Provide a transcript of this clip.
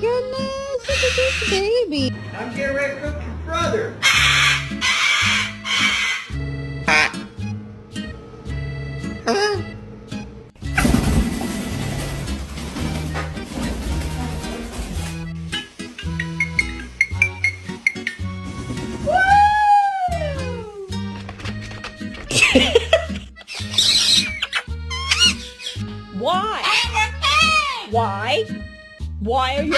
goodness, look at this baby. I'm getting ready to cook your brother. Why? Why? Why are you...